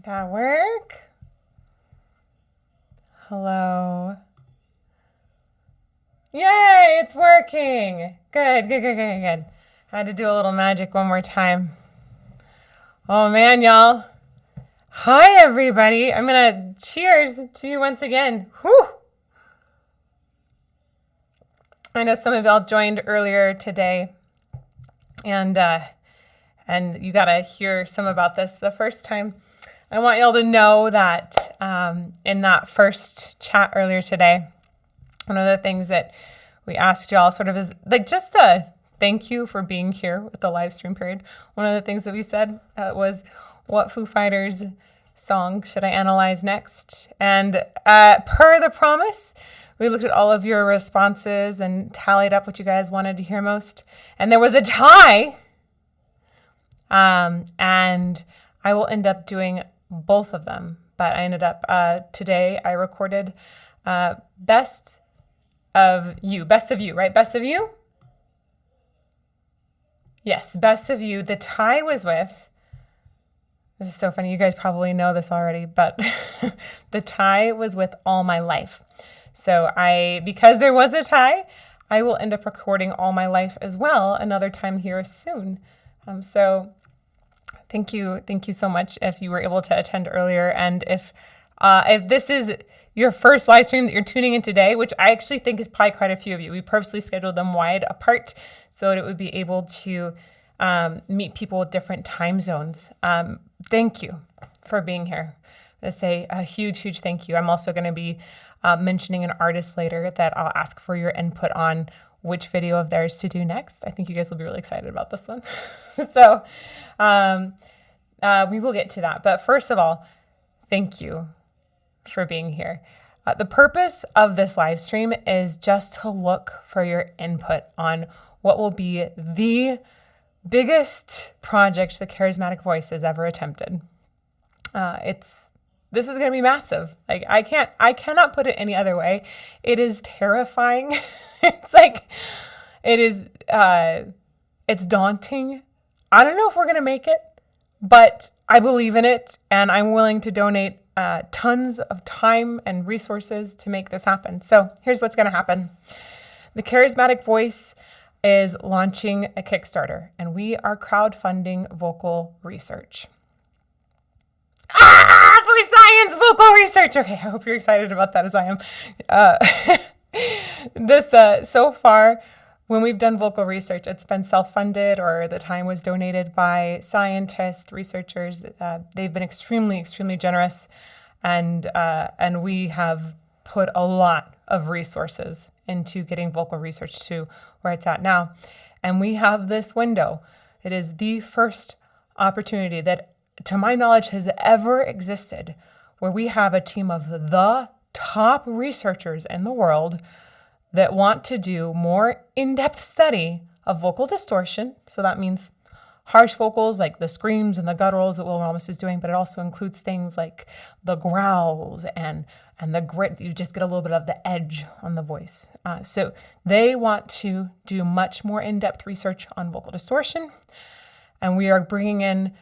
Did that work? Hello. Yay, it's working. Good. I had to do a little magic one more time. Oh man, y'all. Hi, everybody. I'm going to cheers to you once again. Whew. I know some of y'all joined earlier today, and you got to hear some about this the first time. I want y'all to know that in that first chat earlier today, one of the things that we asked y'all sort of is like just a thank you for being here with the live stream period. One of the things that we said was, what Foo Fighters song should I analyze next? And per the promise, we looked at all of your responses and tallied up what you guys wanted to hear most. And there was a tie. And I will end up doing both of them. But I ended up, today I recorded Best of You. Best of You, right? Best of You? Yes, Best of You. The tie was with, this is so funny, you guys probably know this already, but the tie was with All My Life. So because there was a tie, I will end up recording All My Life as well another time here soon. So thank you so much if you were able to attend earlier. And if this is your first live stream that you're tuning in today, which I actually think is probably quite a few of you, we purposely scheduled them wide apart so that it would be able to meet people with different time zones. Thank you for being here. I say a huge thank you. I'm also going to be mentioning an artist later that I'll ask for your input on which video of theirs to do next. I think you guys will be really excited about this one. So we will get to that. But first of all, thank you for being here. The purpose of this live stream is just to look for your input on what will be the biggest project the Charismatic Voice has ever attempted. This is going to be massive. Like I cannot put it any other way. It is terrifying. It's daunting. I don't know if we're going to make it, but I believe in it, and I'm willing to donate tons of time and resources to make this happen. So here's what's going to happen. The Charismatic Voice is launching a Kickstarter, and we are crowdfunding vocal research. For science vocal research. Okay, I hope you're excited about that as I am. So far, when we've done vocal research, it's been self-funded or the time was donated by scientists, researchers. They've been extremely generous, and we have put a lot of resources into getting vocal research to where it's at now. And we have this window. It is the first opportunity that, to my knowledge, has ever existed where we have a team of the top researchers in the world that want to do more in-depth study of vocal distortion. So that means harsh vocals like the screams and the gutturals that Will Ramos is doing, but it also includes things like the growls and the grit. You just get a little bit of the edge on the voice. So they want to do much more in-depth research on vocal distortion. And we are bringing in,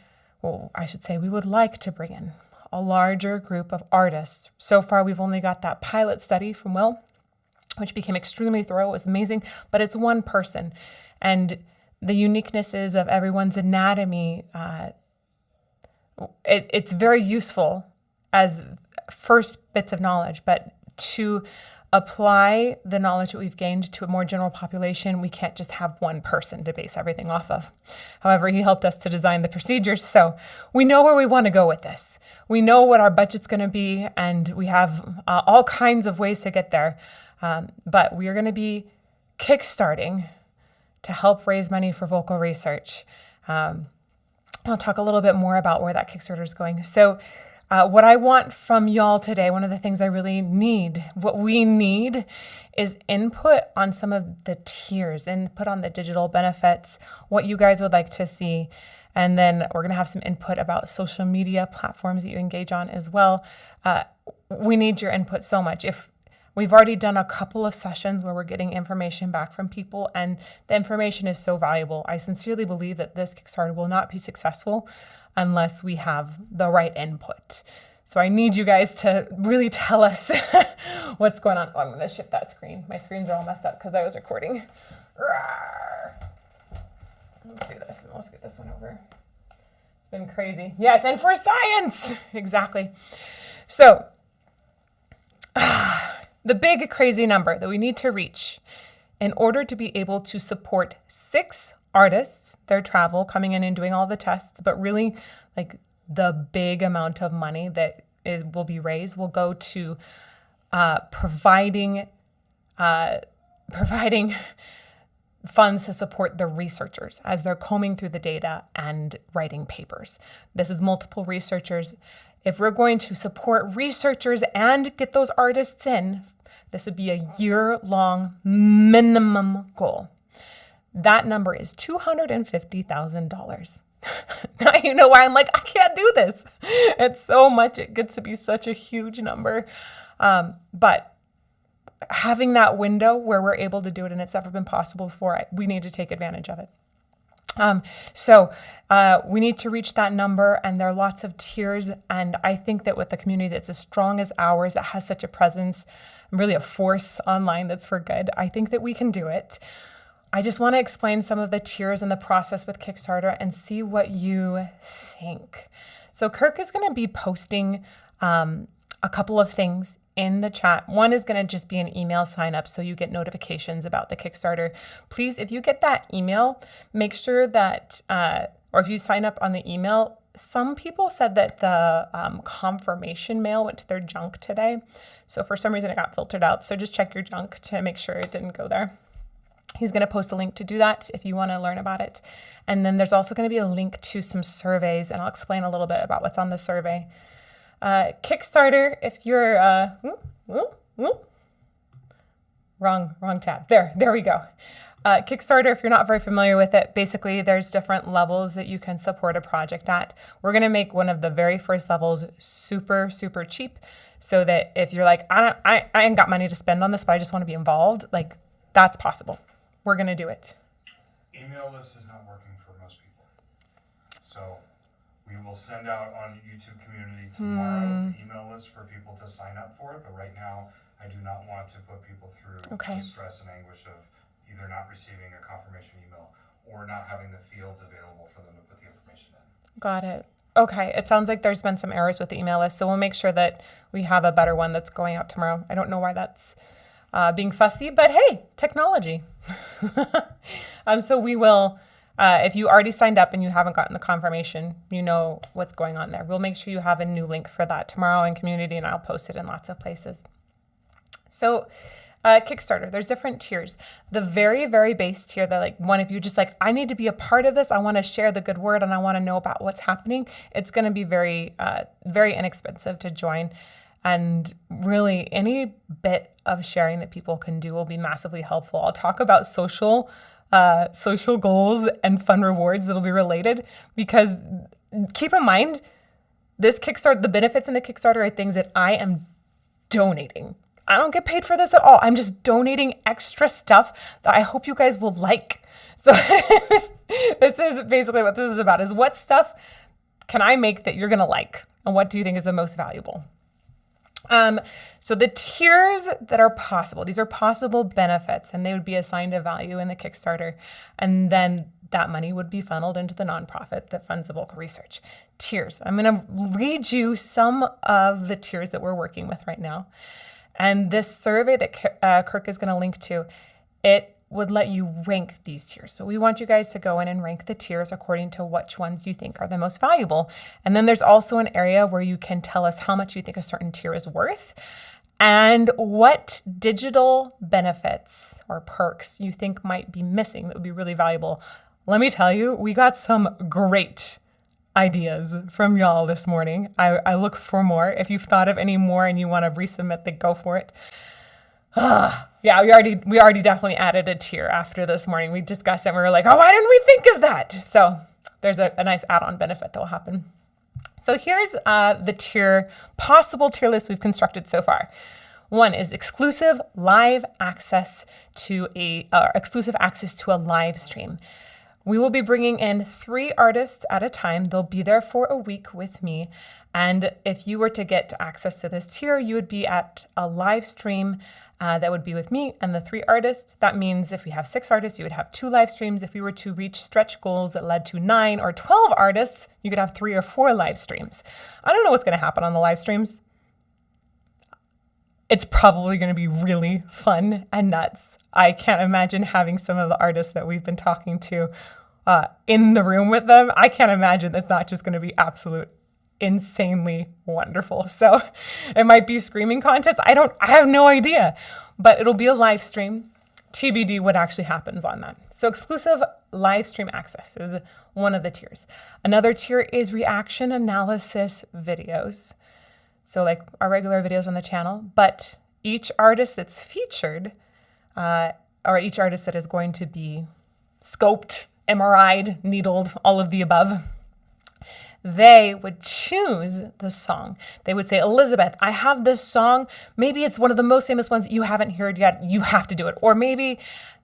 well, I should say we would like to bring in a larger group of artists. So far, we've only got that pilot study from Will, which became extremely thorough. It was amazing, but it's one person. And the uniquenesses of everyone's anatomy, it's very useful as first bits of knowledge, but to apply the knowledge that we've gained to a more general population, we can't just have one person to base everything off of. However, he helped us to design the procedures, so we know where we want to go with this. We know what our budget's going to be, and we have all kinds of ways to get there. But we are going to be kickstarting to help raise money for vocal research. I'll talk a little bit more about where that Kickstarter is going. So what I want from y'all today, one of the things I really need, what we need is input on some of the tiers, input on the digital benefits, what you guys would like to see. And then we're going to have some input about social media platforms that you engage on as well. We need your input so much. If we've already done a couple of sessions where we're getting information back from people, and the information is so valuable. I sincerely believe that this Kickstarter will not be successful unless we have the right input. So I need you guys to really tell us what's going on. Oh, I'm going to shift that screen. My screens are all messed up because I was recording. Let's do this. Let's get this one over. It's been crazy. Yes, and for science. Exactly. So the big crazy number that we need to reach in order to be able to support 6 artists, their travel, coming in and doing all the tests, but really like the big amount of money that will be raised will go to providing funds to support the researchers as they're combing through the data and writing papers. This is multiple researchers. If we're going to support researchers and get those artists in, this would be a year-long minimum goal. That number is $250,000. Now you know why I'm like, I can't do this. It's so much. It gets to be such a huge number. But having that window where we're able to do it and it's never been possible before, we need to take advantage of it. So we need to reach that number, and there are lots of tiers. And I think that with a community that's as strong as ours, that has such a presence, really a force online that's for good, I think that we can do it. I just want to explain some of the tiers and the process with Kickstarter and see what you think. So Kirk is going to be posting a couple of things in the chat. One is going to just be an email sign up so you get notifications about the Kickstarter. Please, if you get that email, make sure that, or if you sign up on the email, some people said that the confirmation mail went to their junk today. So for some reason it got filtered out. So just check your junk to make sure it didn't go there. He's going to post a link to do that if you want to learn about it. And then there's also going to be a link to some surveys, and I'll explain a little bit about what's on the survey. Kickstarter, if you're, wrong tab. There we go. Kickstarter, if you're not very familiar with it, basically there's different levels that you can support a project at. We're going to make one of the very first levels super, super cheap so that if you're like, I ain't got money to spend on this, but I just want to be involved, like that's possible. We're going to do it. Email list is not working for most people. So we will send out on YouTube community tomorrow the email list for people to sign up for it. But right now, I do not want to put people through the stress and anguish of either not receiving a confirmation email or not having the fields available for them to put the information in. Got it. Okay. It sounds like there's been some errors with the email list. So we'll make sure that we have a better one that's going out tomorrow. I don't know why that's being fussy, but hey, technology. So we will, if you already signed up and you haven't gotten the confirmation, you know what's going on there. We'll make sure you have a new link for that tomorrow in community, and I'll post it in lots of places. So Kickstarter, there's different tiers. The very, very base tier, that like one, if you just like, I need to be a part of this, I want to share the good word and I want to know about what's happening, it's going to be very, very inexpensive to join. And really, any bit of sharing that people can do will be massively helpful. I'll talk about social goals and fun rewards that'll be related, because keep in mind, this Kickstarter, the benefits in the Kickstarter are things that I am donating. I don't get paid for this at all. I'm just donating extra stuff that I hope you guys will like. So this is basically what this is about, is what stuff can I make that you're going to like? And what do you think is the most valuable? So the tiers that are possible, these are possible benefits, and they would be assigned a value in the Kickstarter. And then that money would be funneled into the nonprofit that funds the vocal research. Tiers. I'm going to read you some of the tiers that we're working with right now. And this survey that Kirk is going to link to, it would let you rank these tiers. So we want you guys to go in and rank the tiers according to which ones you think are the most valuable. And then there's also an area where you can tell us how much you think a certain tier is worth and what digital benefits or perks you think might be missing that would be really valuable. Let me tell you, we got some great ideas from y'all this morning. I look for more. If you've thought of any more and you want to resubmit, then go for it. Yeah, we already definitely added a tier after this morning. We discussed it and we were like, oh, why didn't we think of that? So there's a nice add-on benefit that will happen. So here's the possible tier list we've constructed so far. One is exclusive access to a live stream. We will be bringing in 3 artists at a time. They'll be there for a week with me. And if you were to get access to this tier, you would be at a live stream that would be with me and the 3 artists. That means if we have 6 artists, you would have 2 live streams. If we were to reach stretch goals that led to 9 or 12 artists, you could have 3 or 4 live streams. I don't know what's going to happen on the live streams. It's probably going to be really fun and nuts. I can't imagine having some of the artists that we've been talking to in the room with them. I can't imagine it's not just going to be absolute insanely wonderful. So it might be screaming contest. I have no idea, but it'll be a live stream. TBD what actually happens on that. So exclusive live stream access is one of the tiers. Another tier is reaction analysis videos. So like our regular videos on the channel, but each artist that's featured or each artist that is going to be scoped, MRI'd, needled, all of the above, they would choose the song. They would say, Elizabeth, I have this song. Maybe it's one of the most famous ones that you haven't heard yet. You have to do it. Or maybe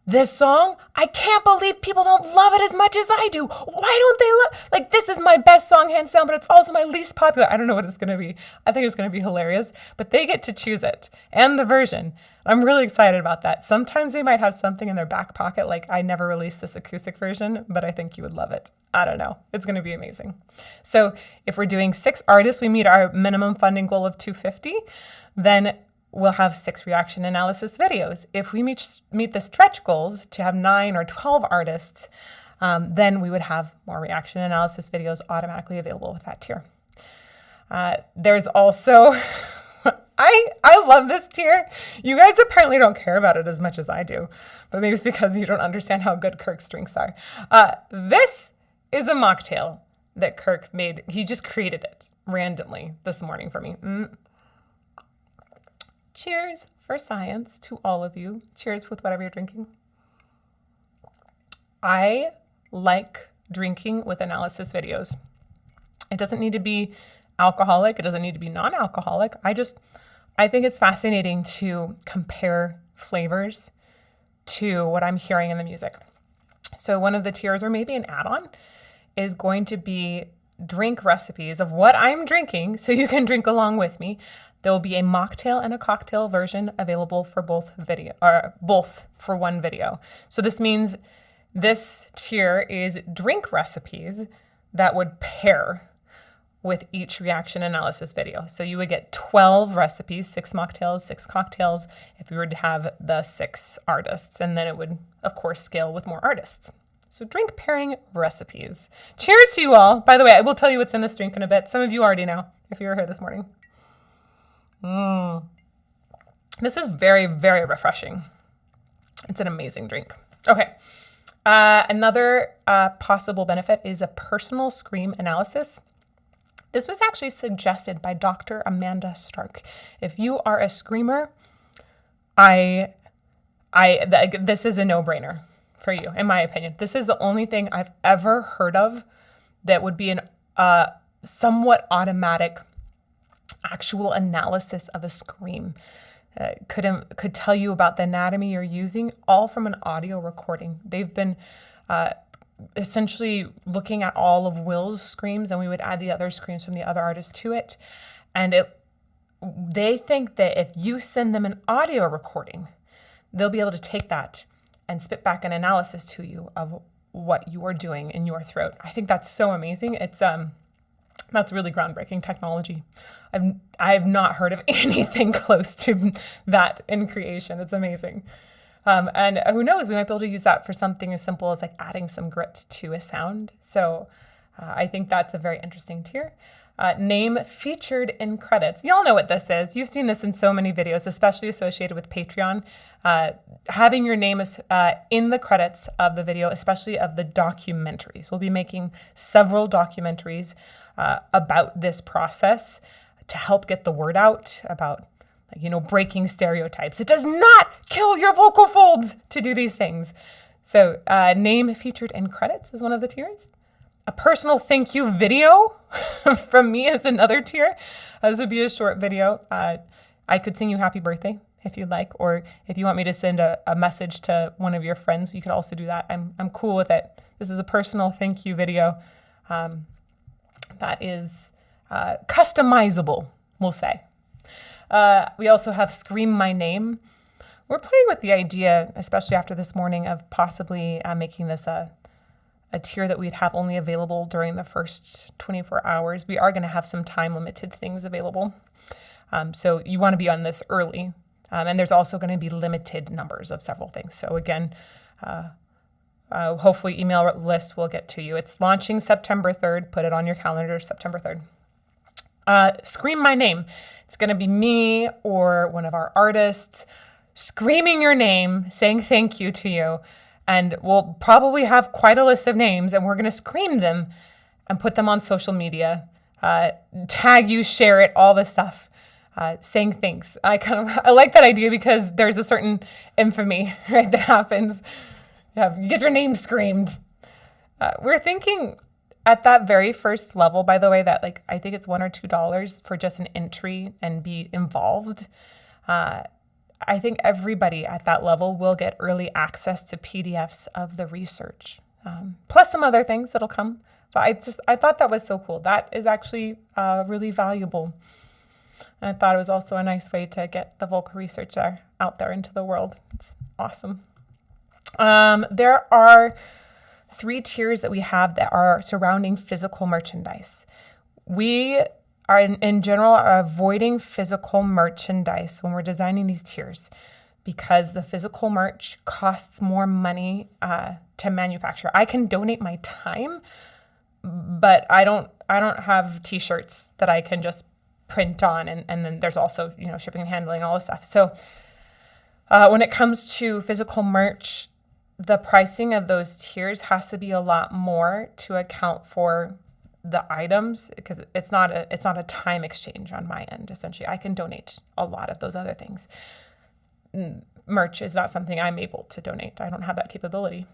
this song, I can't believe people don't love it as much as I do. Why don't they love, like, this is my best song hands down, but it's also my least popular. I don't know what it's going to be. I think it's going to be hilarious, but they get to choose it and the version. I'm really excited about that. Sometimes they might have something in their back pocket, like I never released this acoustic version, but I think you would love it. I don't know. It's going to be amazing. So if we're doing 6 artists, we meet our minimum funding goal of $250, then we'll have 6 reaction analysis videos. If we meet the stretch goals to have 9 or 12 artists, then we would have more reaction analysis videos automatically available with that tier. There's also, I love this tier. You guys apparently don't care about it as much as I do, but maybe it's because you don't understand how good Kirk's drinks are. This is a mocktail that Kirk made. He just created it randomly this morning for me. Cheers for science to all of you. Cheers with whatever you're drinking. I like drinking with analysis videos. It doesn't need to be alcoholic. It doesn't need to be non-alcoholic. I think it's fascinating to compare flavors to what I'm hearing in the music. So one of the tiers, or maybe an add-on, is going to be drink recipes of what I'm drinking so you can drink along with me. There will be a mocktail and a cocktail version available for both for one video. So this means this tier is drink recipes that would pair with each reaction analysis video. So you would get 12 recipes, 6 mocktails, 6 cocktails, if we were to have the 6 artists. And then it would, of course, scale with more artists. So drink pairing recipes. Cheers to you all. By the way, I will tell you what's in this drink in a bit. Some of you already know if you were here this morning. This is very, very refreshing. It's an amazing drink. Okay. Another possible benefit is a personal scream analysis. This was actually suggested by Dr. Amanda Stark. If you are a screamer, this is a no-brainer for you, in my opinion. This is the only thing I've ever heard of that would be an somewhat automatic actual analysis of a scream. Could tell you about the anatomy you're using, all from an audio recording. They've been essentially looking at all of Will's screams, and we would add the other screams from the other artists to it. And they think that if you send them an audio recording, they'll be able to take that and spit back an analysis to you of what you are doing in your throat. I think that's so amazing. It's that's really groundbreaking technology. I've not heard of anything close to that in creation. It's amazing. And who knows, we might be able to use that for something as simple as like adding some grit to a sound. So I think that's a very interesting tier. Name featured in credits. Y'all know what this is. You've seen this in so many videos, especially associated with Patreon. Having your name in the credits of the video, especially of the documentaries. We'll be making several documentaries about this process to help get the word out about, breaking stereotypes. It does not kill your vocal folds to do these things. So name featured in credits is one of the tiers. A personal thank you video from me is another tier. This would be a short video I could sing you happy birthday if you'd like, or if you want me to send a message to one of your friends, you could also do that. I'm cool with it. This is a personal thank you video that is customizable, we'll say. We also have Scream My Name. We're playing with the idea, especially after this morning, of possibly making this a tier that we'd have only available during the first 24 hours. We are going to have some time-limited things available. So you want to be on this early. And there's also going to be limited numbers of several things. So again, hopefully email list will get to you. It's launching September 3rd. Put it on your calendar, September 3rd. Scream My Name. It's going to be me or one of our artists screaming your name, saying thank you to you. And we'll probably have quite a list of names, and we're going to scream them and put them on social media, tag you, share it, all this stuff, saying thanks. I like that idea because there's a certain infamy, right, that happens. You get your name screamed. We're thinking at that very first level, by the way, that I think it's $1 or $2 for just an entry and be involved. I think everybody at that level will get early access to PDFs of the research, plus some other things that'll come. But I thought that was so cool. That is actually really valuable. And I thought it was also a nice way to get the vocal research out there into the world. It's awesome. There are 3 tiers that we have that are surrounding physical merchandise. We are in general are avoiding physical merchandise when we're designing these tiers because the physical merch costs more money to manufacture. I can donate my time, but I don't have t-shirts that I can just print on, and then there's also shipping and handling, all this stuff. So when it comes to physical merch, the pricing of those tiers has to be a lot more to account for the items, because it's not a time exchange on my end. Essentially, I can donate a lot of those other things. Merch is not something I'm able to donate. I don't have that capability.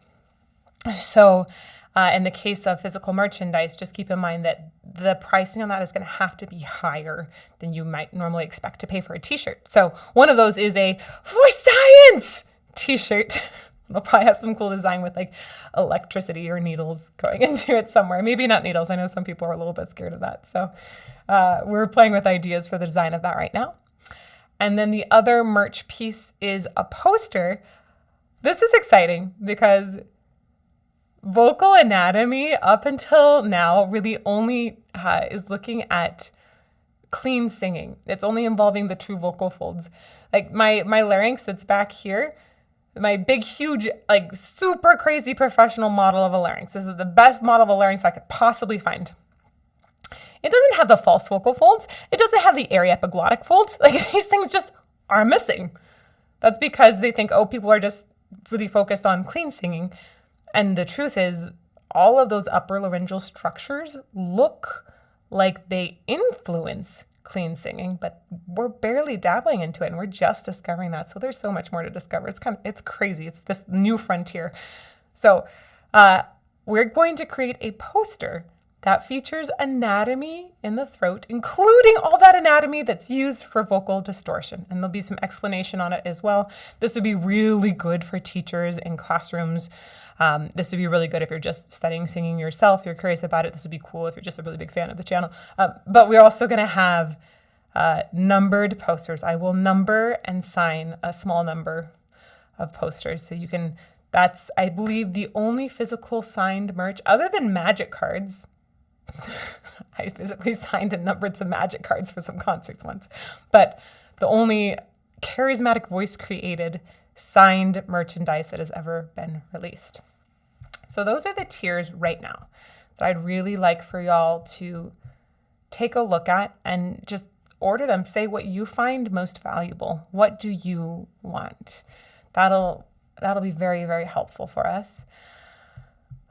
So in the case of physical merchandise, just keep in mind that the pricing on that is going to have to be higher than you might normally expect to pay for a t-shirt. So one of those is a For Science t-shirt. It'll probably have some cool design with electricity or needles going into it somewhere. Maybe not needles. I know some people are a little bit scared of that. So we're playing with ideas for the design of that right now. And then the other merch piece is a poster. This is exciting because vocal anatomy up until now really only is looking at clean singing. It's only involving the true vocal folds. My larynx that's back here, my big, huge, super crazy professional model of a larynx. This is the best model of a larynx I could possibly find. It doesn't have the false vocal folds. It doesn't have the airy epiglottic folds. These things just are missing. That's because they think, people are just really focused on clean singing. And the truth is, all of those upper laryngeal structures look like they influence clean singing, but we're barely dabbling into it, and we're just discovering that. So there's so much more to discover. It's crazy. It's this new frontier. So we're going to create a poster that features anatomy in the throat, including all that anatomy that's used for vocal distortion. And there'll be some explanation on it as well. This would be really good for teachers in classrooms. This would be really good if you're just studying singing yourself, you're curious about it. This would be cool if you're just a really big fan of the channel. But we're also going to have numbered posters. I will number and sign a small number of posters. So you can, that's, I believe, the only physical signed merch other than magic cards. I physically signed and numbered some magic cards for some concerts once. But the only charismatic voice created signed merchandise that has ever been released. So those are the tiers right now that I'd really like for y'all to take a look at and just order them. Say what you find most valuable. What do you want? That'll be very, very helpful for us.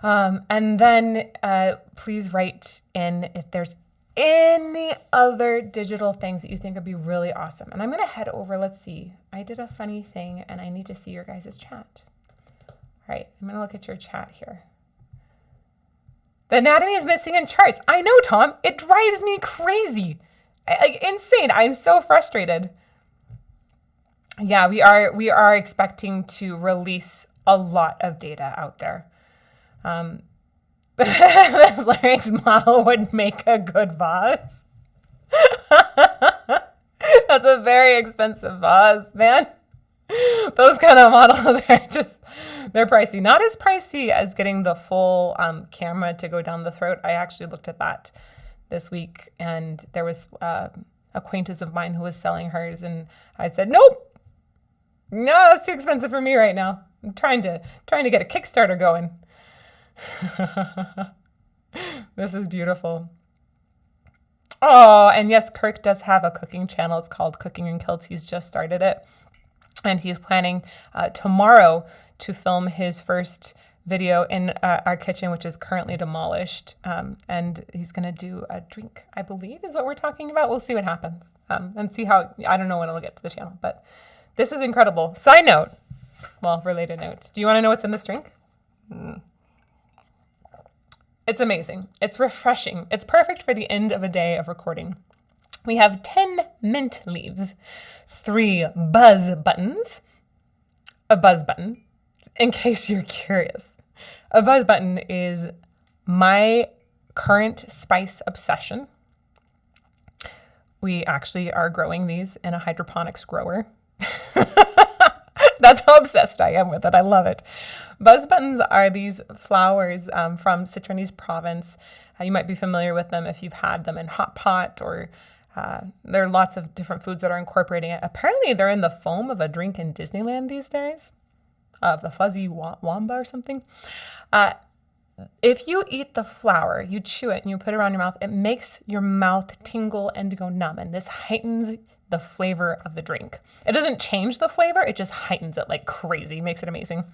And then please write in if there's any other digital things that you think would be really awesome. And I'm going to head over. Let's see. I did a funny thing and I need to see your guys' chat. All right. I'm going to look at your chat here. The anatomy is missing in charts. I know, Tom. It drives me crazy. Insane. I'm so frustrated. yeah, we are expecting to release a lot of data out there. This larynx model would make a good vase. That's a very expensive vase, man. Those kind of models are they're pricey. Not as pricey as getting the full camera to go down the throat. I actually looked at that this week, and there was acquaintance of mine who was selling hers, and I said, nope, no, that's too expensive for me right now. I'm trying to get a Kickstarter going. This is beautiful. Oh, and yes, Kirk does have a cooking channel. It's called Cooking and Kilts. He's just started it, and he's planning tomorrow to film his first video in our kitchen, which is currently demolished. And he's going to do a drink, I believe, is what we're talking about. We'll see what happens and see how, I don't know when it'll get to the channel, but this is incredible. Side note, related note. Do you want to know what's in this drink? It's amazing. It's refreshing. It's perfect for the end of a day of recording. We have 10 mint leaves, 3 buzz buttons, a buzz button, in case you're curious. A buzz button is my current spice obsession. We actually are growing these in a hydroponics grower. That's how obsessed I am with it. I love it. Buzz buttons are these flowers from Citronese province. You might be familiar with them if you've had them in hot pot, or there are lots of different foods that are incorporating it. Apparently, they're in the foam of a drink in Disneyland these days, the fuzzy wamba or something. If you eat the flower, you chew it and you put it around your mouth, it makes your mouth tingle and go numb, and this heightens the flavor of the drink. It doesn't change the flavor, it just heightens it like crazy, makes it amazing.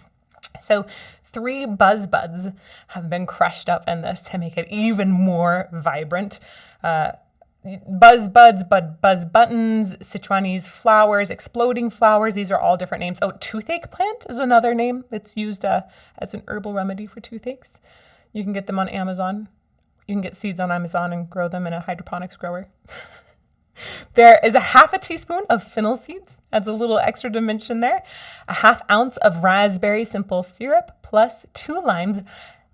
So 3 buzz buds have been crushed up in this to make it even more vibrant. Buzz buds, buzz buttons, Sichuanese flowers, exploding flowers. These are all different names. Oh, toothache plant is another name. It's used as an herbal remedy for toothaches. You can get them on Amazon. You can get seeds on Amazon and grow them in a hydroponics grower. There is a 1/2 teaspoon of fennel seeds. Adds a little extra dimension there. A 1/2 ounce of raspberry simple syrup plus 2 limes.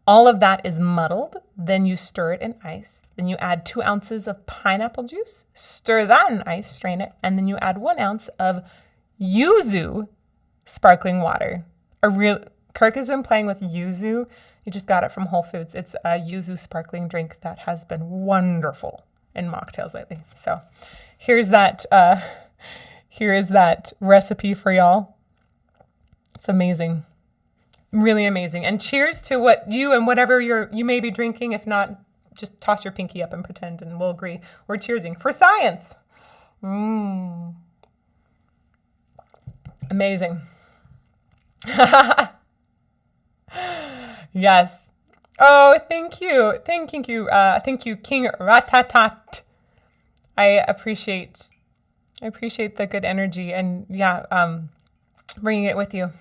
All of that is muddled. Then you stir it in ice. Then you add 2 ounces of pineapple juice. Stir that in ice, strain it. And then you add 1 ounce of yuzu sparkling water. Kirk has been playing with yuzu. He just got it from Whole Foods. It's a yuzu sparkling drink that has been wonderful in mocktails lately. So here is that recipe for y'all. It's amazing. Really amazing. And cheers to what you and whatever you may be drinking. If not, just toss your pinky up and pretend and we'll agree. We're cheersing for science. Amazing. Yes. Oh, thank you. Thank you, King Ratatat. I appreciate the good energy and bringing it with you.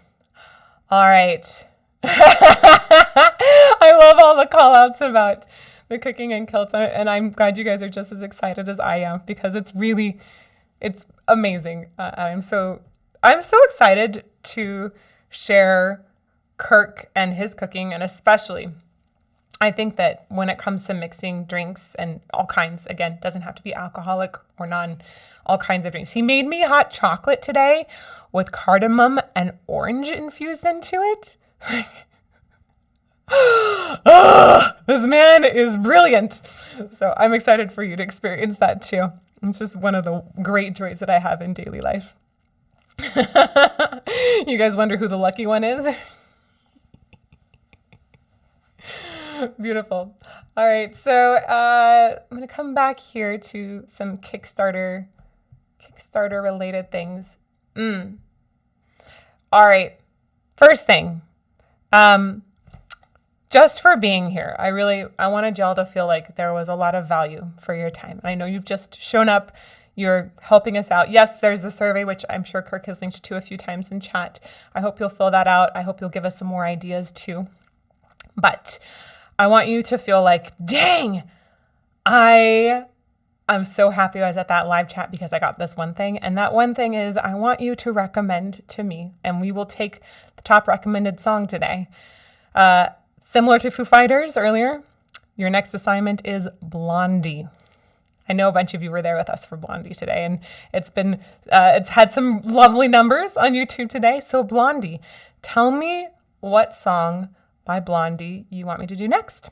All right. I love all the call outs about the cooking and kilts, and I'm glad you guys are just as excited as I am, because it's amazing. I'm so excited to share Kirk and his cooking, and especially I think that when it comes to mixing drinks and all kinds, again, doesn't have to be alcoholic or non, all kinds of drinks. He made me hot chocolate today with cardamom and orange infused into it. This man is brilliant. So I'm excited for you to experience that too. It's just one of the great joys that I have in daily life. You guys wonder who the lucky one is? Beautiful. All right, so I'm going to come back here to some Kickstarter related things. All right, first thing, just for being here, I wanted y'all to feel like there was a lot of value for your time. I know you've just shown up, you're helping us out. Yes, there's a survey, which I'm sure Kirk has linked to a few times in chat. I hope you'll fill that out. I hope you'll give us some more ideas too. But I want you to feel like, dang, I I'm so happy I was at that live chat because I got this one thing. And that one thing is I want you to recommend to me, and we will take the top recommended song today. Similar to Foo Fighters earlier, your next assignment is Blondie. I know a bunch of you were there with us for Blondie today, and it's had some lovely numbers on YouTube today. So Blondie, tell me what song by Blondie you want me to do next,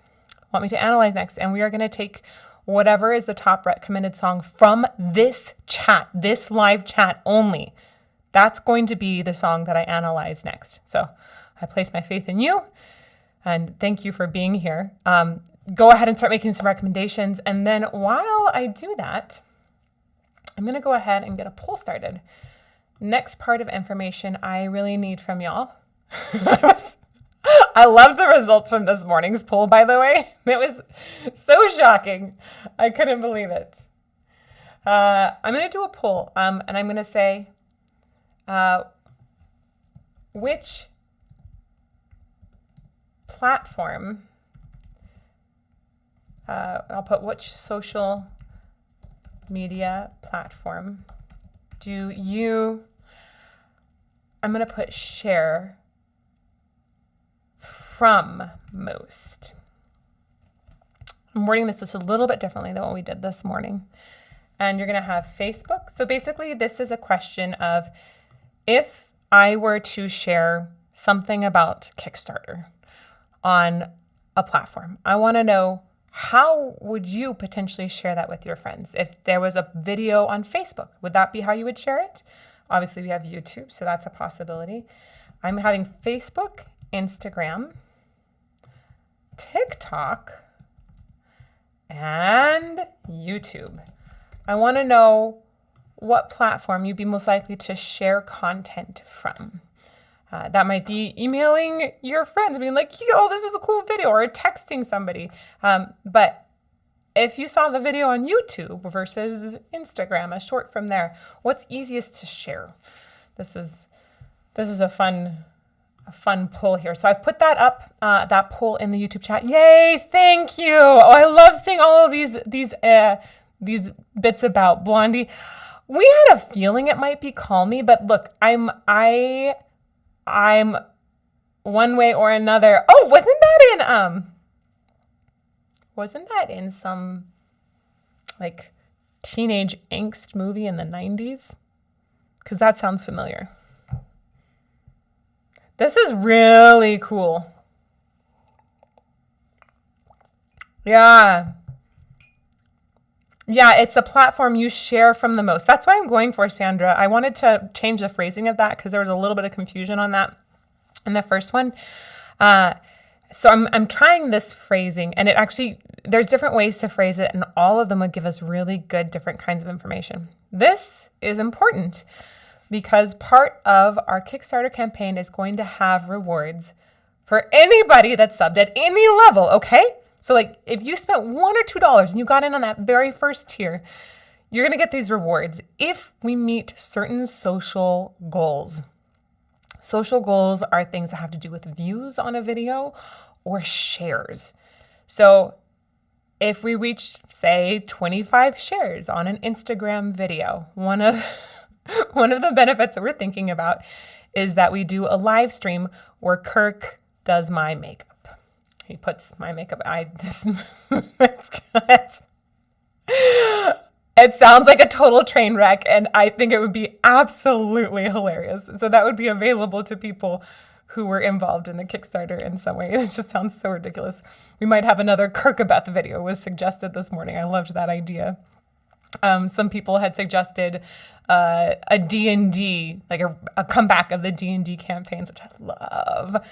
want me to analyze next. And we are going to take whatever is the top recommended song from this chat, this live chat only. That's going to be the song that I analyze next. So I place my faith in you, and thank you for being here. Go ahead and start making some recommendations. And then while I do that, I'm going to go ahead and get a poll started. Next part of information I really need from y'all. I love the results from this morning's poll, by the way. It was so shocking. I couldn't believe it. I'm going to do a poll, and I'm going to say, which platform, I'll put which social media platform do you, I'm going to put share from most. I'm wording this just a little bit differently than what we did this morning. And you're going to have Facebook. So basically, this is a question of if I were to share something about Kickstarter on a platform, I want to know, how would you potentially share that with your friends? If there was a video on Facebook, would that be how you would share it? Obviously, we have YouTube, so that's a possibility. I'm having Facebook, Instagram, TikTok, and YouTube. I want to know what platform you'd be most likely to share content from. That might be emailing your friends, being like, yo, this is a cool video, or texting somebody. But if you saw the video on YouTube versus Instagram, a short from there, what's easiest to share? This is a fun poll here. So I've put that up, that poll in the YouTube chat. Yay, thank you. Oh, I love seeing all of these bits about Blondie. We had a feeling it might be Call Me, but look, I'm one way or another. Oh, wasn't that in some like teenage angst movie in the 90s? Because that sounds familiar. This is really cool. Yeah, it's a platform you share from the most. That's why I'm going for, Sandra. I wanted to change the phrasing of that because there was a little bit of confusion on that in the first one. So I'm trying this phrasing, and there's different ways to phrase it, and all of them would give us really good different kinds of information. This is important because part of our Kickstarter campaign is going to have rewards for anybody that's subbed at any level, okay? So like if you spent $1 or $2 and you got in on that very first tier, you're going to get these rewards if we meet certain social goals. Social goals are things that have to do with views on a video or shares. So if we reach, say, 25 shares on an Instagram video, one of the benefits that we're thinking about is that we do a live stream where Kirk does my makeup. He puts my makeup. It sounds like a total train wreck, and I think it would be absolutely hilarious. So that would be available to people who were involved in the Kickstarter in some way. It just sounds so ridiculous. We might have another Kirkabeth video was suggested this morning. I loved that idea. Some people had suggested a D&D, like a comeback of the D&D campaigns, which I love.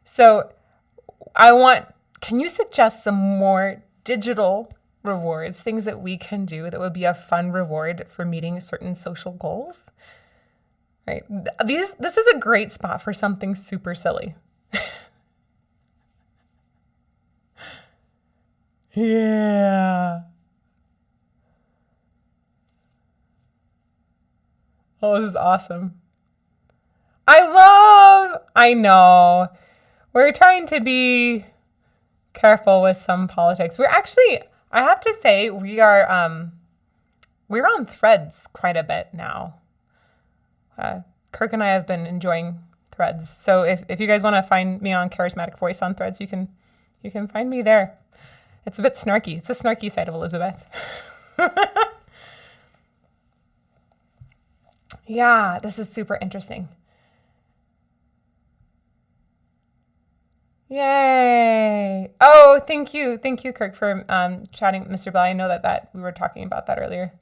So can you suggest some more digital rewards, things that we can do that would be a fun reward for meeting certain social goals? Right? This is a great spot for something super silly. Yeah. Oh, this is awesome. I know. We're trying to be careful with some politics. I have to say, we are we're on Threads quite a bit now. Kirk and I have been enjoying Threads. So if you guys want to find me on Charismatic Voice on Threads, you can find me there. It's a bit snarky. It's a snarky side of Elizabeth. Yeah, this is super interesting. Yay. Oh, thank you. Thank you, Kirk, for chatting, Mr. Bell. I know that we were talking about that earlier.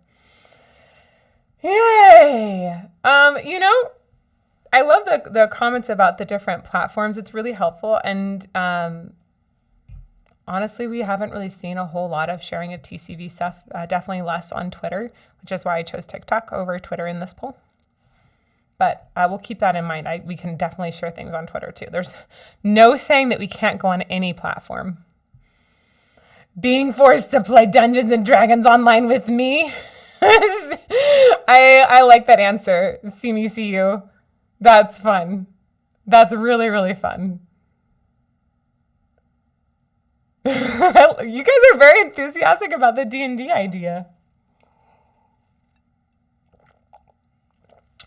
Yay. I love the comments about the different platforms. It's really helpful. And honestly, we haven't really seen a whole lot of sharing of TCV stuff, definitely less on Twitter, which is why I chose TikTok over Twitter in this poll. But we'll keep that in mind. We can definitely share things on Twitter too. There's no saying that we can't go on any platform. Being forced to play Dungeons and Dragons online with me. I like that answer. See me, see you. That's fun. That's really, really fun. You guys are very enthusiastic about the D&D idea.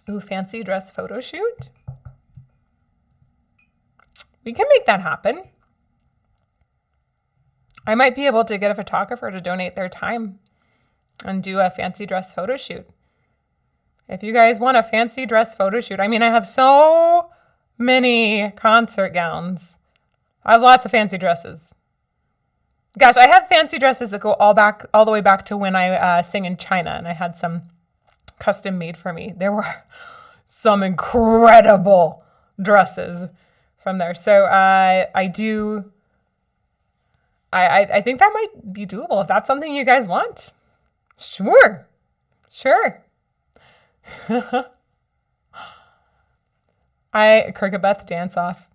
Ooh, fancy dress photo shoot. We can make that happen. I might be able to get a photographer to donate their time and do a fancy dress photo shoot. If you guys want a fancy dress photo shoot, I have so many concert gowns. I have lots of fancy dresses. Gosh, I have fancy dresses that go all the way back to when I sing in China, and I had some custom made for me. There were some incredible dresses from there. So I think that might be doable if that's something you guys want. Sure. Kirkabeth dance off.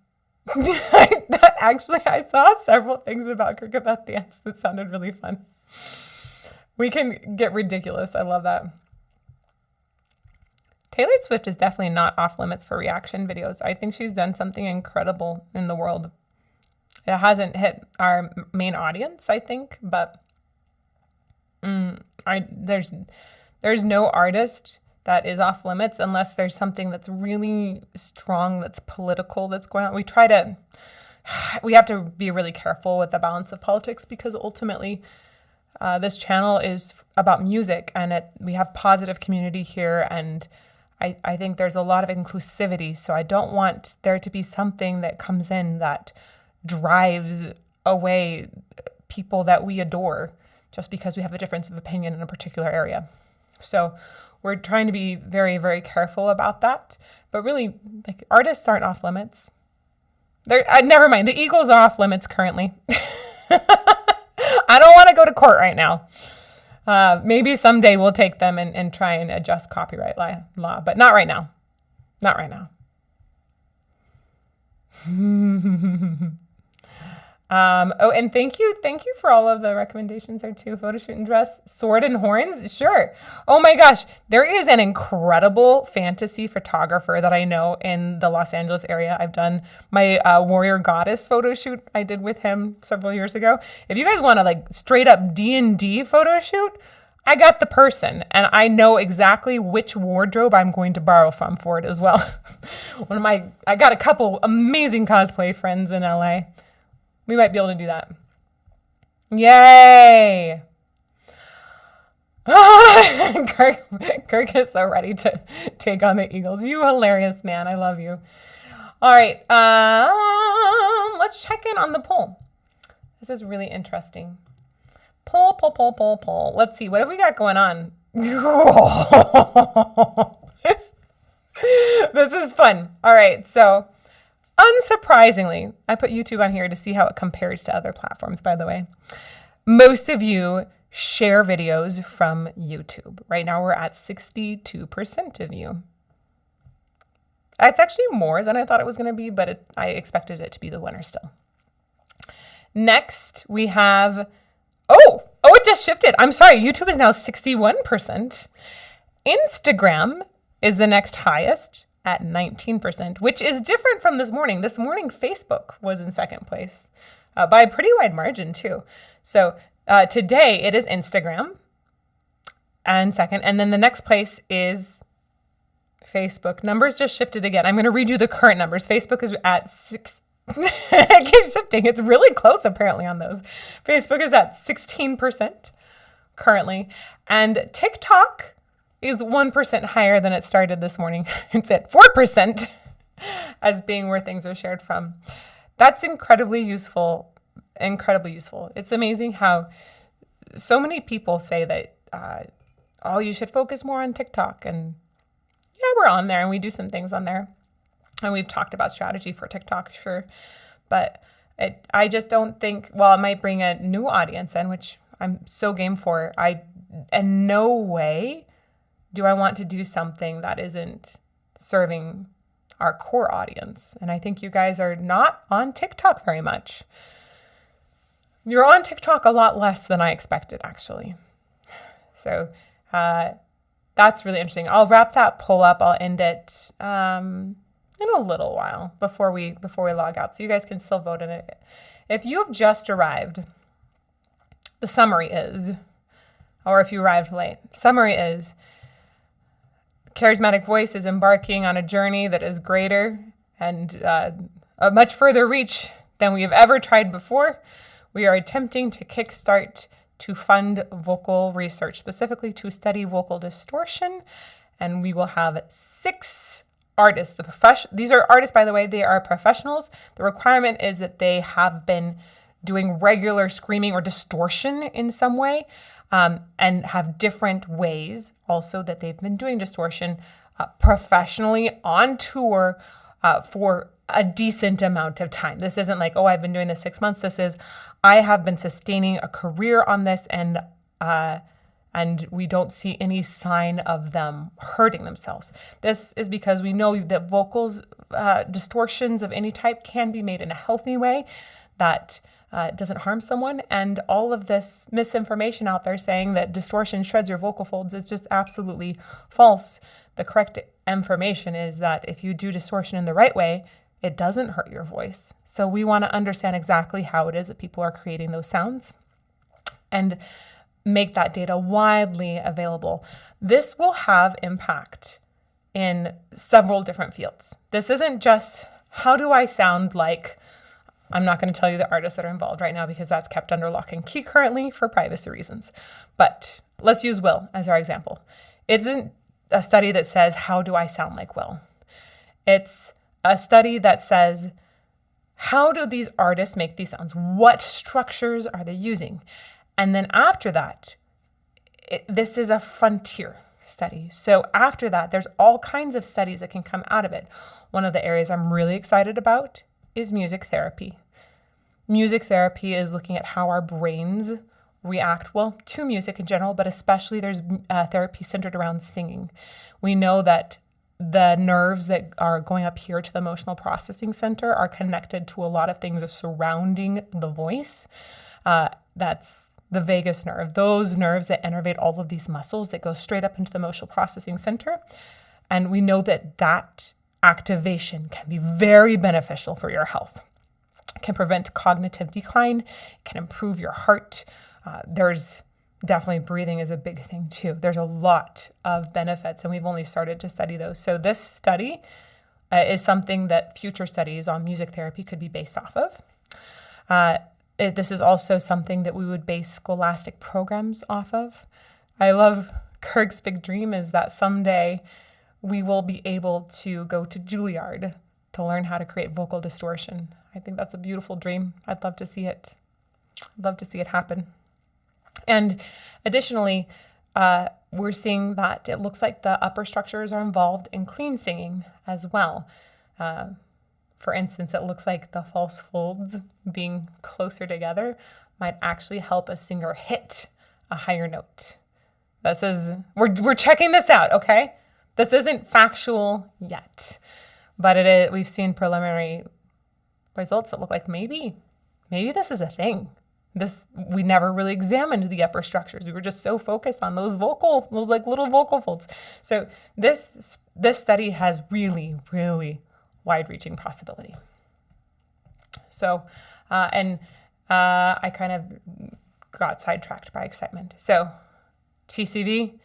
Actually, I saw several things about Kirkabeth dance that sounded really fun. We can get ridiculous. I love that. Taylor Swift is definitely not off limits for reaction videos. I think she's done something incredible in the world. It hasn't hit our main audience, I think, but there's no artist that is off limits unless there's something that's really strong, that's political, that's going on. We have to be really careful with the balance of politics because ultimately this channel is about music and we have positive community here, and I think there's a lot of inclusivity. So I don't want there to be something that comes in that drives away people that we adore just because we have a difference of opinion in a particular area. So we're trying to be very, very careful about that. But really, artists aren't off limits. Never mind. The Eagles are off limits currently. I don't want to go to court right now. Maybe someday we'll take them and try and adjust copyright law, but not right now. Not right now. And thank you for all of the recommendations there too. Photo shoot and dress, sword and horns, sure. Oh my gosh, there is an incredible fantasy photographer that I know in the Los Angeles area. I've done my warrior goddess photo shoot I did with him several years ago. If you guys want to straight up D&D photo shoot, I got the person, and I know exactly which wardrobe I'm going to borrow from for it as well. I got a couple amazing cosplay friends in LA. We might be able to do that. Yay! Kirk is so ready to take on the Eagles. You hilarious man. I love you. All right. Let's check in on the poll. This is really interesting. Poll. Let's see. What have we got going on? This is fun. All right. So, unsurprisingly, I put YouTube on here to see how it compares to other platforms, by the way. Most of you share videos from YouTube. Right now, we're at 62% of you. It's actually more than I thought it was going to be, but I expected it to be the winner still. Next, we have... Oh, it just shifted. I'm sorry. YouTube is now 61%. Instagram is the next highest at 19%, which is different from this morning. This morning, Facebook was in second place by a pretty wide margin, too. So today, it is Instagram. and second. And then the next place is Facebook. Numbers just shifted again. I'm going to read you the current numbers. Facebook is at 6. It keeps shifting. It's really close apparently on those. Facebook is at 16% currently. And TikTok is 1% higher than it started this morning. It's at 4% as being where things are shared from. That's incredibly useful. Incredibly useful. It's amazing how so many people say that, you should focus more on TikTok. And yeah, we're on there and we do some things on there. And we've talked about strategy for TikTok, sure. But I just don't think, it might bring a new audience in, which I'm so game for. In no way do I want to do something that isn't serving our core audience. And I think you guys are not on TikTok very much. You're on TikTok a lot less than I expected, actually. So that's really interesting. I'll wrap that poll up. I'll end it in a little while before we log out, so you guys can still vote in it. If you have just arrived, the summary is, or if you arrived late, summary is, Charismatic Voice is embarking on a journey that is greater and a much further reach than we have ever tried before. We are attempting to kickstart to fund vocal research, specifically to study vocal distortion, and we will have 6 artists. These are artists, by the way. They are professionals. The requirement is that they have been doing regular screaming or distortion in some way, and have different ways also that they've been doing distortion professionally on tour for a decent amount of time. This isn't like, I've been doing this 6 months. This is, I have been sustaining a career on this, and we don't see any sign of them hurting themselves. This is because we know that vocals, distortions of any type can be made in a healthy way that doesn't harm someone. And all of this misinformation out there saying that distortion shreds your vocal folds is just absolutely false. The correct information is that if you do distortion in the right way, it doesn't hurt your voice. So we want to understand exactly how it is that people are creating those sounds and make that data widely available. This will have impact in several different fields. This isn't just, how do I sound like, I'm not going to tell you the artists that are involved right now because that's kept under lock and key currently for privacy reasons. But let's use Will as our example. It isn't a study that says, how do I sound like Will? It's a study that says, how do these artists make these sounds? What structures are they using? And then after that, this is a frontier study. So after that, there's all kinds of studies that can come out of it. One of the areas I'm really excited about is music therapy. Music therapy is looking at how our brains react, to music in general, but especially there's therapy centered around singing. We know that the nerves that are going up here to the emotional processing center are connected to a lot of things surrounding the voice. That's the vagus nerve, those nerves that innervate all of these muscles that go straight up into the emotional processing center. And we know that that activation can be very beneficial for your health. It can prevent cognitive decline, can improve your heart. There's definitely breathing is a big thing too. There's a lot of benefits and we've only started to study those. So this study is something that future studies on music therapy could be based off of. This is also something that we would base scholastic programs off of. I love Kirk's big dream is that someday we will be able to go to Juilliard to learn how to create vocal distortion. I think that's a beautiful dream. I'd love to see it. I'd love to see it happen. And additionally, we're seeing that it looks like the upper structures are involved in clean singing as well. For instance, it looks like the false folds being closer together might actually help a singer hit a higher note. We're checking this out, okay? This isn't factual yet, but we've seen preliminary results that look like maybe this is a thing. We never really examined the upper structures. We were just so focused on those little vocal folds. So this study has really, really wide-reaching possibility. So, I kind of got sidetracked by excitement. So TCV,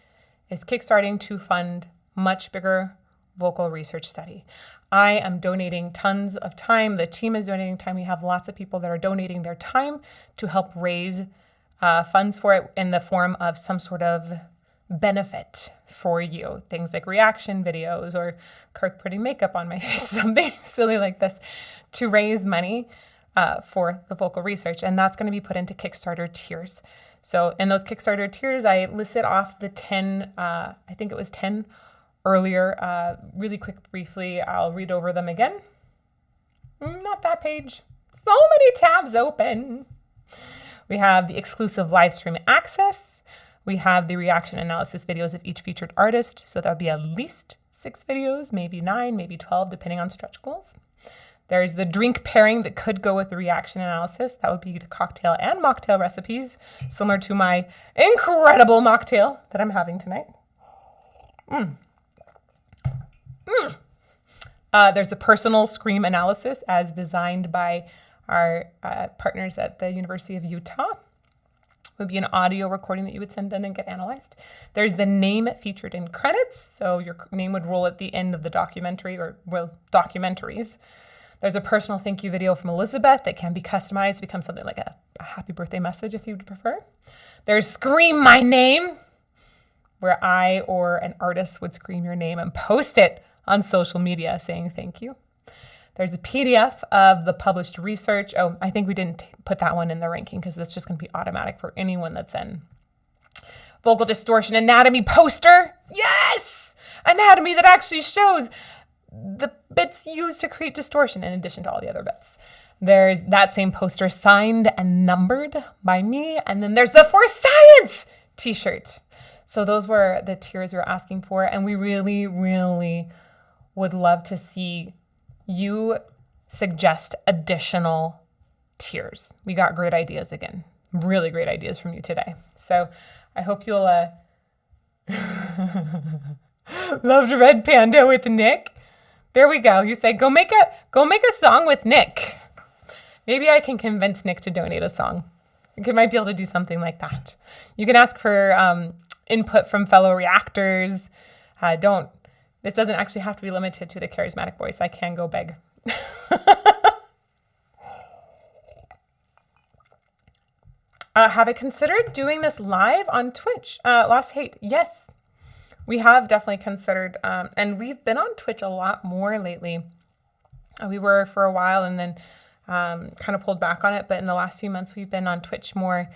is kickstarting to fund much bigger vocal research study. I am donating tons of time. The team is donating time. We have lots of people that are donating their time to help raise funds for it in the form of some sort of benefit for you. Things like reaction videos or Kirk putting makeup on my face, something silly like this, to raise money for the vocal research. And that's going to be put into Kickstarter tiers. So in those Kickstarter tiers, I listed off the 10, I think it was 10 earlier. Really quick, briefly, I'll read over them again. Not that page. So many tabs open. We have the exclusive live stream access. We have the reaction analysis videos of each featured artist. So that would be at least 6 videos, maybe 9, maybe 12, depending on stretch goals. There's the drink pairing that could go with the reaction analysis. That would be the cocktail and mocktail recipes, similar to my incredible mocktail that I'm having tonight. There's the personal scream analysis as designed by our partners at the University of Utah. It would be an audio recording that you would send in and get analyzed. There's the name featured in credits. So your name would roll at the end of the documentary or, well, documentaries. There's a personal thank you video from Elizabeth that can be customized to become something like a happy birthday message if you'd prefer. There's Scream My Name, where I or an artist would scream your name and post it on social media saying thank you. There's a PDF of the published research. Oh, I think we didn't put that one in the ranking because that's just going to be automatic for anyone that's in. Vocal distortion anatomy poster. Yes! Anatomy that actually shows the bits used to create distortion in addition to all the other bits. There's that same poster signed and numbered by me. And then there's the For Science t-shirt. So those were the tiers we were asking for. And we really, really would love to see you suggest additional tiers. We got great ideas again. Really great ideas from you today. So I hope you'll loved Red Panda with Nick. There we go. You say go make a song with Nick. Maybe I can convince Nick to donate a song. I might be able to do something like that. You can ask for input from fellow reactors. This doesn't actually have to be limited to the charismatic voice. I can go big. Have I considered doing this live on Twitch? Lost Hate. Yes, we have definitely considered. And we've been on Twitch a lot more lately. We were for a while and then kind of pulled back on it. But in the last few months, we've been on Twitch more.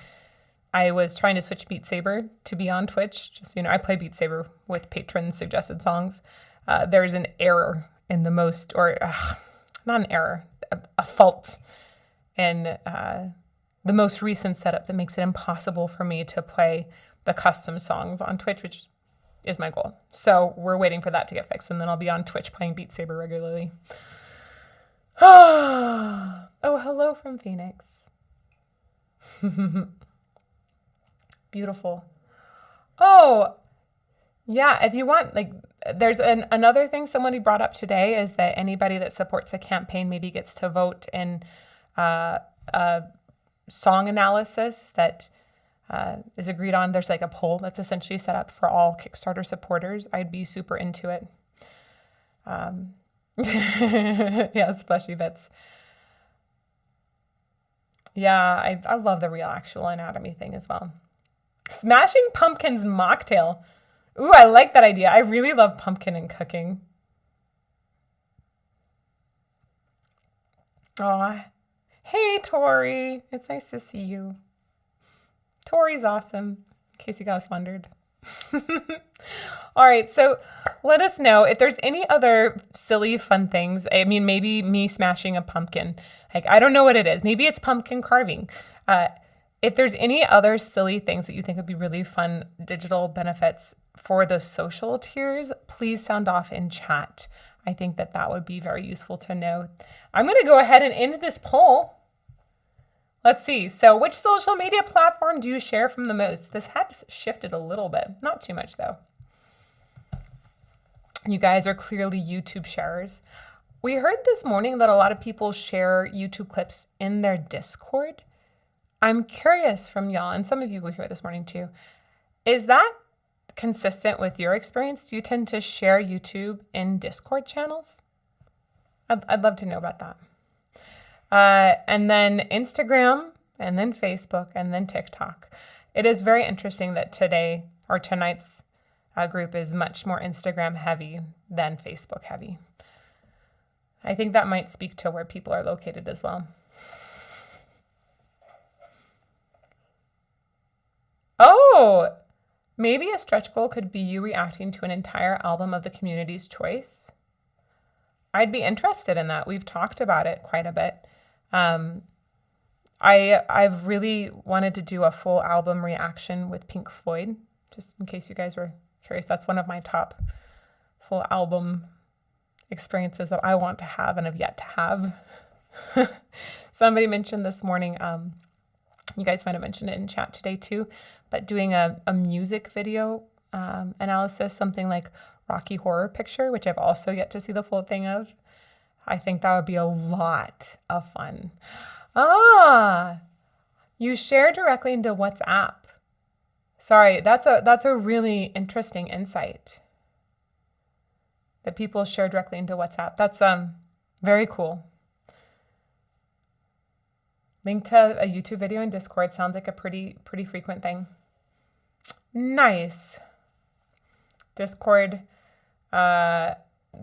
I was trying to switch Beat Saber to be on Twitch. Just, I play Beat Saber with patrons' suggested songs. There's an error in the most, or not an error, a fault in the most recent setup that makes it impossible for me to play the custom songs on Twitch, which is my goal. So we're waiting for that to get fixed, and then I'll be on Twitch playing Beat Saber regularly. Oh, hello from Phoenix. Beautiful. Oh, yeah. If you want, there's another thing somebody brought up today is that anybody that supports a campaign maybe gets to vote in a song analysis that is agreed on. There's a poll that's essentially set up for all Kickstarter supporters. I'd be super into it. Yeah, splashy bits. Yeah, I love the real actual anatomy thing as well. Smashing Pumpkins mocktail. Ooh, I like that idea. I really love pumpkin and cooking. Aw. Hey, Tori. It's nice to see you. Tori's awesome, in case you guys wondered. All right, so let us know if there's any other silly, fun things. I mean, maybe me smashing a pumpkin. I don't know what it is. Maybe it's pumpkin carving. If there's any other silly things that you think would be really fun digital benefits for the social tiers, please sound off in chat. I think that would be very useful to know. I'm going to go ahead and end this poll. Let's see. So which social media platform do you share from the most? This has shifted a little bit. Not too much, though. You guys are clearly YouTube sharers. We heard this morning that a lot of people share YouTube clips in their Discord. I'm curious from y'all, and some of you will hear this morning too, is that consistent with your experience? Do you tend to share YouTube in Discord channels? I'd love to know about that. And then Instagram, and then Facebook, and then TikTok. It is very interesting that tonight's group is much more Instagram heavy than Facebook heavy. I think that might speak to where people are located as well. Oh, maybe a stretch goal could be you reacting to an entire album of the community's choice. I'd be interested in that. We've talked about it quite a bit. I've really wanted to do a full album reaction with Pink Floyd, just in case you guys were curious. That's one of my top full album experiences that I want to have and have yet to have. Somebody mentioned this morning, you guys might have mentioned it in chat today too, but doing a music video analysis, something like Rocky Horror Picture, which I've also yet to see the full thing of. I think that would be a lot of fun. You share directly into WhatsApp. Sorry, that's a really interesting insight. That people share directly into WhatsApp. That's very cool. Link to a YouTube video in Discord sounds like a pretty frequent thing. Nice. Discord.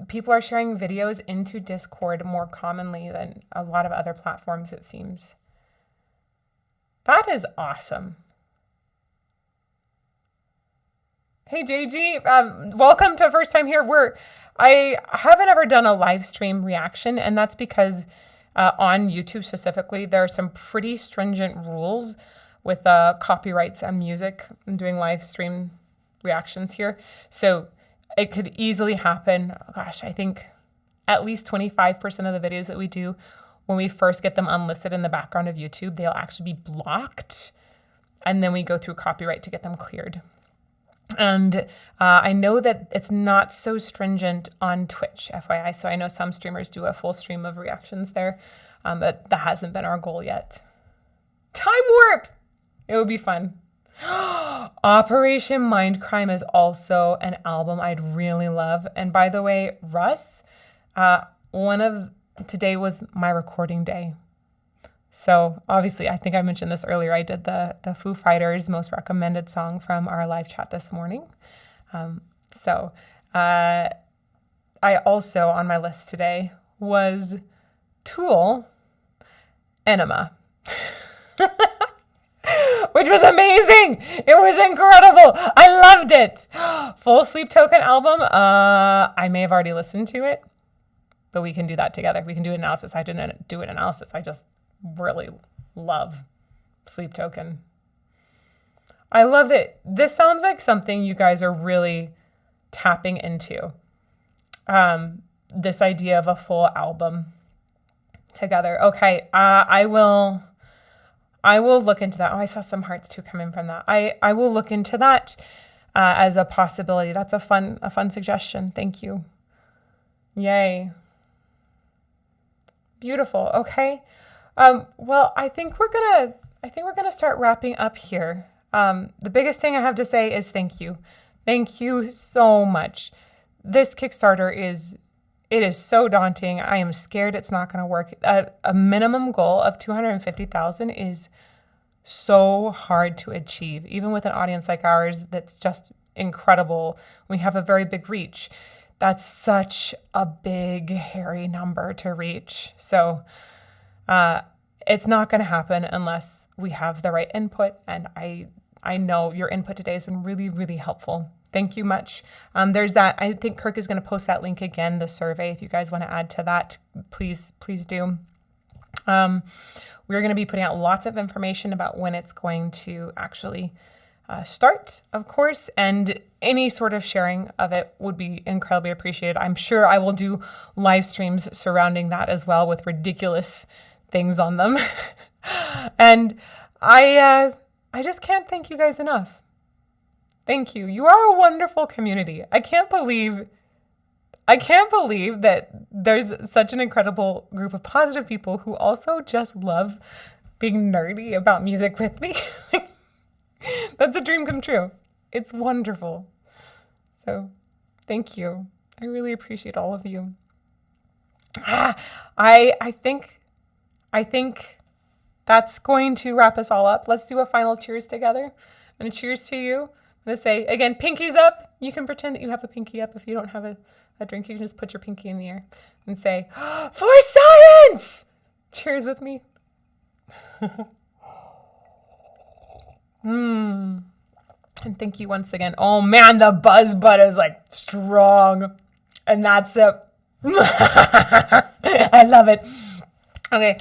People are sharing videos into Discord more commonly than a lot of other platforms, it seems. That is awesome. Hey, JG, welcome to first time here. I haven't ever done a live stream reaction, and that's because on YouTube specifically, there are some pretty stringent rules with copyrights and music. I'm doing live stream reactions here. So it could easily happen. Gosh, I think at least 25% of the videos that we do, when we first get them unlisted in the background of YouTube, they'll actually be blocked. And then we go through copyright to get them cleared. And I know that it's not so stringent on Twitch, FYI. So I know some streamers do a full stream of reactions there, but that hasn't been our goal yet. Time Warp! It would be fun. Operation Mindcrime is also an album I'd really love. And by the way, Russ, today was my recording day. So obviously, I think I mentioned this earlier. I did the Foo Fighters most recommended song from our live chat this morning. I also, on my list today, was Tool, Enema. Which was amazing. It was incredible. I loved it. Full Sleep Token album. I may have already listened to it, but we can do that together. We can do an analysis. I didn't do an analysis. I just really love Sleep Token. I love it. This sounds like something you guys are really tapping into. This idea of a full album together. Okay, I will look into that. Oh, I saw some hearts too coming from that. I will look into that as a possibility. That's a fun suggestion. Thank you. Yay. Beautiful. Okay. Well, I think we're gonna start wrapping up here. The biggest thing I have to say is thank you. Thank you so much. This Kickstarter is so daunting. I am scared it's not going to work. A minimum goal of 250,000 is so hard to achieve, even with an audience like ours that's just incredible. We have a very big reach. That's such a big, hairy number to reach. So it's not going to happen unless we have the right input. And I know your input today has been really, really helpful. Thank you much. There's that. I think Kirk is going to post that link again, the survey. If you guys want to add to that, please do. We're going to be putting out lots of information about when it's going to actually start, of course, and any sort of sharing of it would be incredibly appreciated. I'm sure I will do live streams surrounding that as well with ridiculous things on them. And I just can't thank you guys enough. Thank you. You are a wonderful community. I can't believe that there's such an incredible group of positive people who also just love being nerdy about music with me. That's a dream come true. It's wonderful. So thank you. I really appreciate all of you. I think that's going to wrap us all up. Let's do a final cheers together. I'm going to cheers to you. I'm going to say, again, pinkies up. You can pretend that you have a pinky up. If you don't have a drink, you can just put your pinky in the air and say, for science! Cheers with me. And thank you once again. Oh man, the buzz bud is like strong. And that's it. I love it. Okay.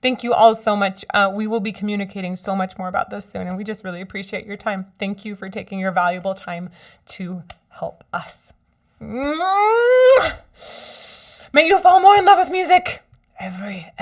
Thank you all so much. We will be communicating so much more about this soon, and we just really appreciate your time. Thank you for taking your valuable time to help us. May you fall more in love with music every